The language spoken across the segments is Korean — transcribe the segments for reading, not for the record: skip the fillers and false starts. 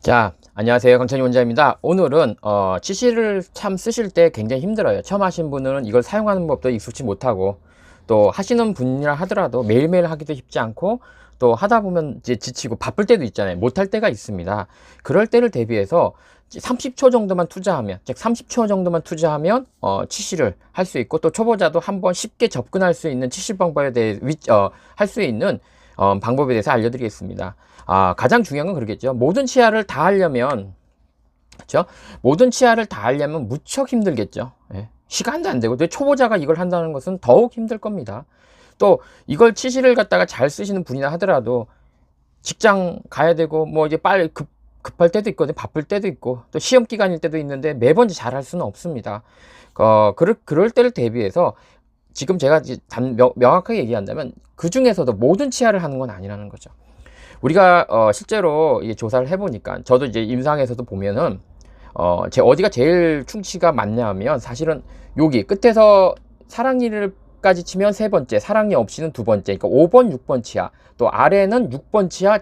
자, 안녕하세요. 강찬희 원장입니다. 오늘은 치실을 참 쓰실 때 굉장히 힘들어요. 처음 하신 분은 이걸 사용하는 법도 익숙치 못하고, 또 하시는 분이라 하더라도 매일매일 하기도 쉽지 않고, 또 하다 보면 이제 지치고 바쁠 때도 있잖아요. 못할 때가 있습니다. 그럴 때를 대비해서 30초 정도만 투자하면, 즉 30초 정도만 투자하면 치실을 할 수 있고, 또 초보자도 한번 쉽게 접근할 수 있는 치실 방법에 대해 할 수 있는 방법에 대해서 알려드리겠습니다. 가장 중요한 건 그러겠죠. 모든 치아를 다 하려면, 그렇죠? 모든 치아를 다 하려면 무척 힘들겠죠. 예. 시간도 안 되고, 또 초보자가 이걸 한다는 것은 더욱 힘들 겁니다. 또 이걸 치실을 갖다가 잘 쓰시는 분이나 하더라도 직장 가야 되고, 뭐 이제 빨리 급할 때도 있거든요. 바쁠 때도 있고, 또 시험 기간일 때도 있는데 매번 잘 할 수는 없습니다. 그럴 때를 대비해서 지금 제가 명확하게 얘기한다면 그 중에서도 모든 치아를 하는 건 아니라는 거죠. 우리가 실제로 조사를 해보니까, 저도 이제 임상에서도 보면은 제 어디가 제일 충치가 많냐 하면, 사실은 여기 끝에서 사랑니를까지 치면 세 번째, 사랑니 없이는 두 번째, 그러니까 5번 6번 치아, 또 아래는 6번 치아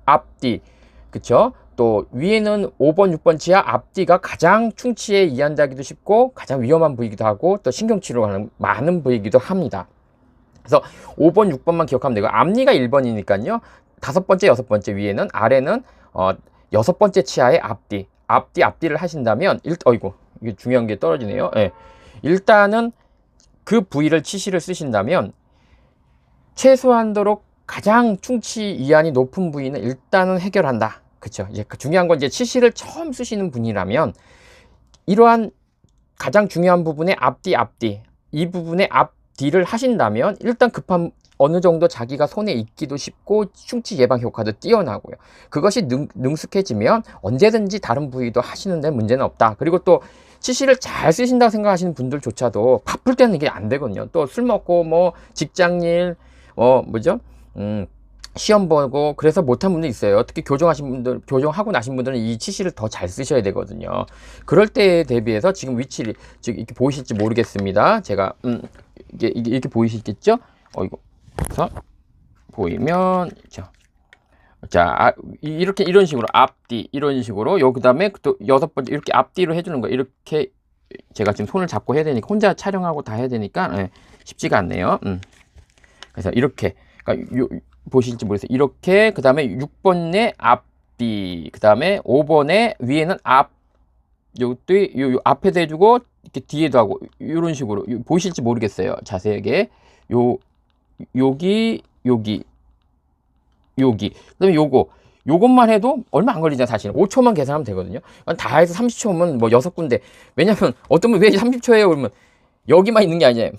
앞뒤, 그쵸? 또 위에는 5번 6번 치아 앞뒤가 가장 충치에 이완되기도 쉽고 가장 위험한 부위이기도 하고, 또 신경치료가 많은 부위이기도 합니다. 그래서 5번 6번만 기억하면 되고, 앞니가 1번이니까요 다섯 번째 여섯 번째 위에는, 아래는 여섯 번째 치아의 앞뒤를 하신다면, 어이구, 이게 중요한 게 떨어지네요. 예. 일단은 그 부위를 치실을 쓰신다면 최소한도로 가장 충치 이완이 높은 부위는 일단은 해결한다. 그쵸? 이제 중요한 건, 이제 치실을 처음 쓰시는 분이라면 이러한 가장 중요한 부분의 앞뒤 이 부분의 앞뒤를 하신다면 일단 어느 정도 자기가 손에 익기도 쉽고 충치 예방 효과도 뛰어나고요. 그것이 능숙해지면 언제든지 다른 부위도 하시는 데 문제는 없다. 그리고 또 치실을 잘 쓰신다고 생각하시는 분들조차도 바쁠 때는 이게 안 되거든요. 또 술 먹고 뭐 직장일 뭐죠? 시험 보고 그래서 못한 분도 있어요. 특히 교정하고 나신 분들은 이 치실을 더 잘 쓰셔야 되거든요. 그럴 때에 대비해서 지금 위치를, 즉 이렇게 보이실지 모르겠습니다. 제가 이게 이렇게 보이시겠죠? 이거 그래서 보이면, 자, 이렇게 이런 식으로 앞뒤 이런 식으로, 요 그다음에 또 여섯 번째 이렇게 앞뒤로 해주는 거, 이렇게 제가 지금 손을 잡고 해야 되니까, 혼자 촬영하고 다 해야 되니까 쉽지가 않네요. 그래서 이렇게, 그러니까 보실지 모르겠어요. 이렇게, 그 다음에 6번의 앞뒤, 그 다음에 5번의 위에는 요것도 요 앞에도 해주고 이렇게 뒤에도 하고, 이런 식으로 보이실지 모르겠어요. 자세하게 여기 그다음에 요것만 해도 얼마 안 걸리잖아. 사실 5초만 계산하면 되거든요. 다 해서 30초면 뭐 6군데. 왜냐면 어떤 분 왜 30초예요 그러면 여기만 있는 게 아니에요.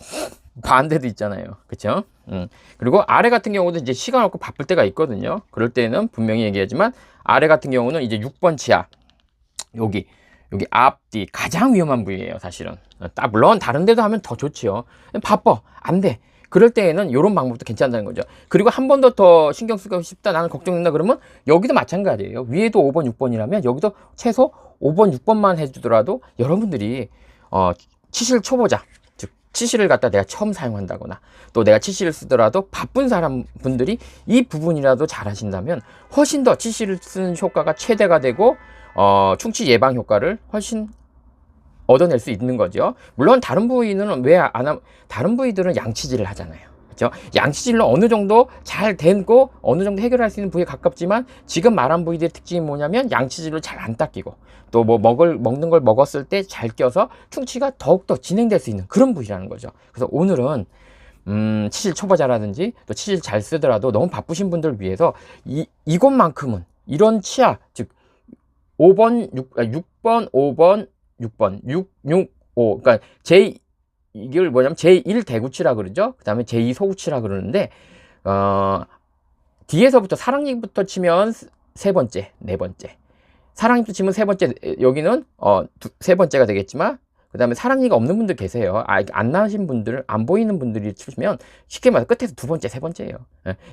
반대도 있잖아요. 그쵸? 그리고 아래 같은 경우도 이제 시간 없고 바쁠 때가 있거든요. 그럴 때는 분명히 얘기하지만, 아래 같은 경우는 이제 6번 치아, 여기 앞뒤 가장 위험한 부위예요. 사실은. 물론 다른 데도 하면 더 좋지요. 바빠, 안 돼. 그럴 때에는 이런 방법도 괜찮다는 거죠. 그리고 한 번 더 신경 쓰고 싶다, 나는 걱정된다 그러면 여기도 마찬가지예요. 위에도 5번 6번이라면 여기도 최소 5번 6번만 해주더라도, 여러분들이 치실 초보자, 즉 치실을 갖다 내가 처음 사용한다거나, 또 내가 치실을 쓰더라도 바쁜 분들이 이 부분이라도 잘 하신다면 훨씬 더 치실을 쓰는 효과가 최대가 되고, 충치 예방 효과를 훨씬 얻어낼 수 있는 거죠. 물론 다른 부위는 다른 부위들은 양치질을 하잖아요. 그렇죠? 양치질로 어느 정도 잘 되고 어느 정도 해결할 수 있는 부위에 가깝지만, 지금 말한 부위들의 특징이 뭐냐면 양치질로 잘 안 닦이고, 또 뭐 먹는 걸 먹었을 때 잘 껴서 충치가 더욱더 진행될 수 있는 그런 부위라는 거죠. 그래서 오늘은 치실 초보자라든지 또 치실 잘 쓰더라도 너무 바쁘신 분들을 위해서 이곳만큼은, 이런 치아, 즉 6번 5번 6번 5, 그러니까 이걸 뭐냐면 제1 대구치라 그러죠. 그 다음에 제2 소구치라 그러는데, 뒤에서부터 사랑니부터 치면 세 번째, 네 번째, 사랑니부터 치면 세 번째, 여기는 세 번째가 되겠지만, 그 다음에 사랑니가 없는 분들 계세요. 안 나신 분들, 안 보이는 분들이 치시면 쉽게 말해서 끝에서 두 번째, 세 번째예요.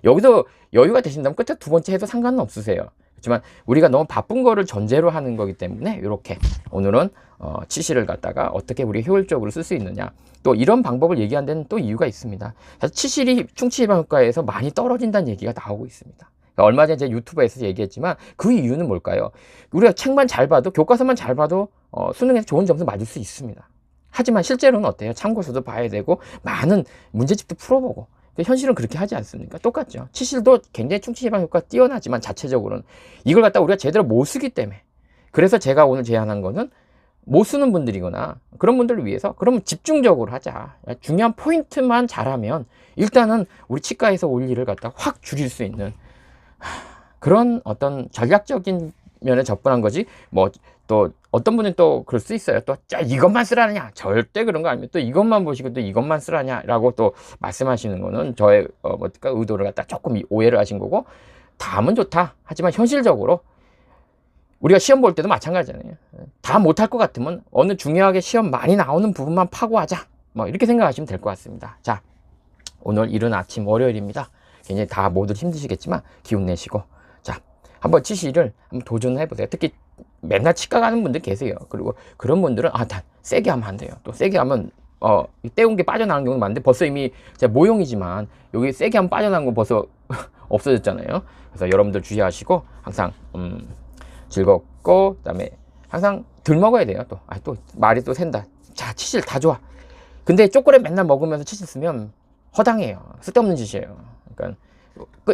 여기서 여유가 되신다면 끝에 두 번째 해도 상관은 없으세요. 그렇지만 우리가 너무 바쁜 거를 전제로 하는 거기 때문에, 이렇게 오늘은 치실을 갖다가 어떻게 우리가 효율적으로 쓸 수 있느냐, 또 이런 방법을 얘기한 데는 또 이유가 있습니다. 사실 치실이 충치 예방 효과에서 많이 떨어진다는 얘기가 나오고 있습니다. 얼마 전에 제 유튜브에서 얘기했지만 그 이유는 뭘까요? 우리가 책만 잘 봐도, 교과서만 잘 봐도 수능에서 좋은 점수 맞을 수 있습니다. 하지만 실제로는 어때요? 참고서도 봐야 되고 많은 문제집도 풀어보고. 현실은 그렇게 하지 않습니까? 똑같죠. 치실도 굉장히 충치 예방 효과가 뛰어나지만 자체적으로는 이걸 갖다 우리가 제대로 못 쓰기 때문에. 그래서 제가 오늘 제안한 거는 못 쓰는 분들이거나 그런 분들을 위해서 그러면 집중적으로 하자. 중요한 포인트만 잘하면 일단은 우리 치과에서 올 일을 갖다 확 줄일 수 있는 그런 어떤 전략적인 면에 접근한 거지. 뭐 또 어떤 분은 또 그럴 수 있어요. 또 이것만 쓰라냐? 절대 그런 거 아니면 또 이것만 보시고 또 이것만 쓰라냐라고 또 말씀하시는 거는 저의 뭐랄까 의도를 갖다 조금 오해를 하신 거고, 다음은 좋다. 하지만 현실적으로 우리가 시험 볼 때도 마찬가지잖아요. 다 못할 것 같으면 어느 중요하게 시험 많이 나오는 부분만 파고하자. 뭐 이렇게 생각하시면 될 것 같습니다. 자, 오늘 이른 아침 월요일입니다. 굉장히 다 모두 힘드시겠지만 기운 내시고 자, 한번 치실을 한번 도전해 보세요. 특히 맨날 치과 가는 분들 계세요. 그리고 그런 분들은 다 세게 하면 안 돼요. 또 세게 하면 때운 게 빠져나가는 경우도 많은데 벌써 이미 제가 모형이지만 여기 세게 하면 빠져나간 거 벌써 없어졌잖아요. 그래서 여러분들 주의하시고 항상 즐겁고 그다음에 항상 덜 먹어야 돼요. 또 말이 또 샌다. 자, 치실 다 좋아. 근데 초콜릿 맨날 먹으면서 치실 쓰면 허당해요. 쓸데없는 짓이에요. 그러니까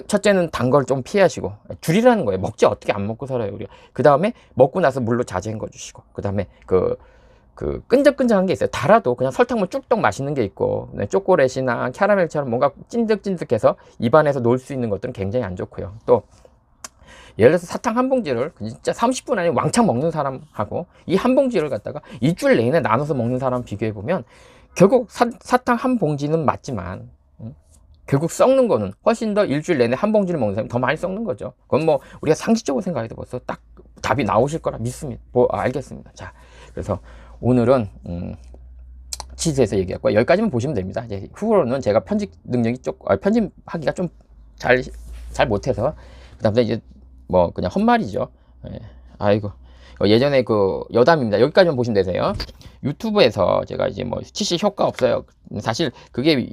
첫째는 단 걸 좀 피하시고 줄이라는 거예요. 먹지 어떻게 안 먹고 살아요 우리가. 그 다음에 먹고 나서 물로 자주 헹궈 주시고, 그 다음에 그 끈적끈적한 게 있어요. 달아도 그냥 설탕물 쭉 맛있는 게 있고, 초콜릿이나 캐러멜처럼 뭔가 찐득찐득해서 입안에서 놓을 수 있는 것들은 굉장히 안 좋고요. 또 예를 들어서 사탕 한 봉지를 진짜 30분 안에 왕창 먹는 사람하고 이 한 봉지를 갖다가 일주일 내내 나눠서 먹는 사람 비교해 보면 결국 사탕 한 봉지는 맞지만 결국 썩는 거는 훨씬 더 일주일 내내 한 봉지를 먹는 사람이 더 많이 썩는 거죠. 그건 뭐 우리가 상식적으로 생각해도 벌써 딱 답이 나오실 거라 믿습니다. 알겠습니다. 자, 그래서 오늘은 치즈에서 얘기했고 여기까지만 보시면 됩니다. 이제 후로는 제가 편집 능력이 편집하기가 좀 잘 못해서 그다음에 이제 뭐 그냥 헛말이죠. 예. 아이고, 예전에 그 여담입니다. 여기까지만 보시면 되세요. 유튜브에서 제가 이제 뭐 치실 효과 없어요. 사실 그게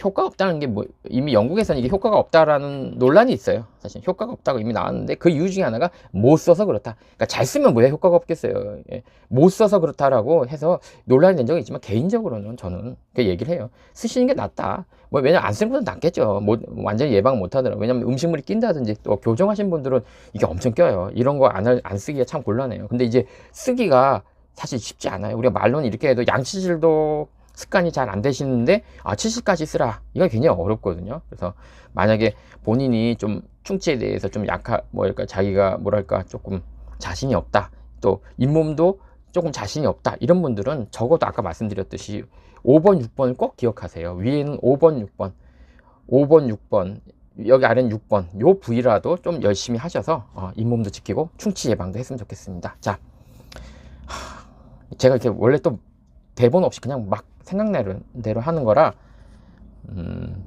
효과 없다는 게 뭐 이미 영국에서는 이게 효과가 없다라는 논란이 있어요. 사실 효과가 없다고 이미 나왔는데 그 이유 중에 하나가 못 써서 그렇다. 그러니까 잘 쓰면 왜 효과가 없겠어요. 예. 못 써서 그렇다라고 해서 논란이 된 적이 있지만 개인적으로는 저는 그 얘기를 해요. 쓰시는 게 낫다. 뭐 왜냐면 안 쓰는 것보다 낫겠죠. 뭐 완전히 예방 못 하더라고요. 왜냐면 음식물이 낀다든지 또 교정하신 분들은 이게 엄청 껴요. 이런 거 안 쓰기가 참 곤란해요. 근데 이제 쓰기가 사실 쉽지 않아요. 우리가 말로는 이렇게 해도 양치질도 습관이 잘 안 되시는데 치실까지 쓰라, 이건 굉장히 어렵거든요. 그래서 만약에 본인이 좀 충치에 대해서 좀 뭐랄까 자기가 뭐랄까 조금 자신이 없다, 또 잇몸도 조금 자신이 없다, 이런 분들은 적어도 아까 말씀드렸듯이 5번 6번을 꼭 기억하세요. 위에는 5번 6번 여기 아래는 6번 요 부위라도 좀 열심히 하셔서 잇몸도 지키고 충치 예방도 했으면 좋겠습니다. 자, 제가 이렇게 원래 또 대본 없이 그냥 막 생각나는 대로 하는 거라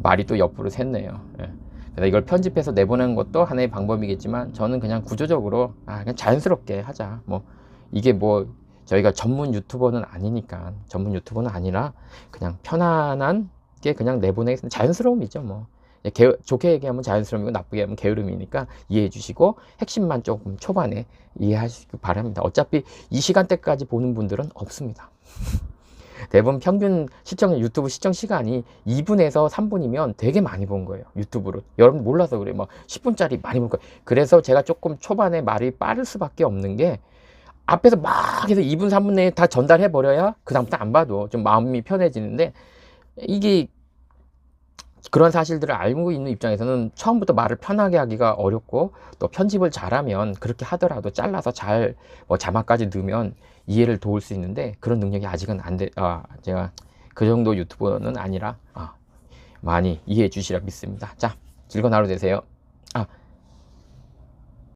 말이 또 옆으로 샜네요. 예. 그래서 이걸 편집해서 내보내는 것도 하나의 방법이겠지만 저는 그냥 구조적으로 그냥 자연스럽게 하자. 뭐 이게 뭐 저희가 전문 유튜버는 아니니까, 전문 유튜버는 아니라 그냥 편안한 게 그냥 내보내겠습니다. 자연스러움이죠. 뭐 좋게 얘기하면 자연스러움이고 나쁘게 하면 게으름이니까 이해해 주시고 핵심만 조금 초반에 이해하시기 바랍니다. 어차피 이 시간대까지 보는 분들은 없습니다. 대부분 평균 유튜브 시청 시간이 2분에서 3분이면 되게 많이 본 거예요. 유튜브로. 여러분 몰라서 그래요. 막 10분짜리 많이 본 거예요. 그래서 제가 조금 초반에 말이 빠를 수밖에 없는 게, 앞에서 막 해서 2분 3분 내에 다 전달해 버려야 그 다음부터 안 봐도 좀 마음이 편해지는데, 이게 그런 사실들을 알고 있는 입장에서는 처음부터 말을 편하게 하기가 어렵고, 또 편집을 잘하면 그렇게 하더라도 잘라서 잘 자막까지 넣으면 이해를 도울 수 있는데 그런 능력이 아직은 제가 그 정도 유튜버는 아니라 많이 이해해 주시라 믿습니다. 자, 즐거운 하루 되세요.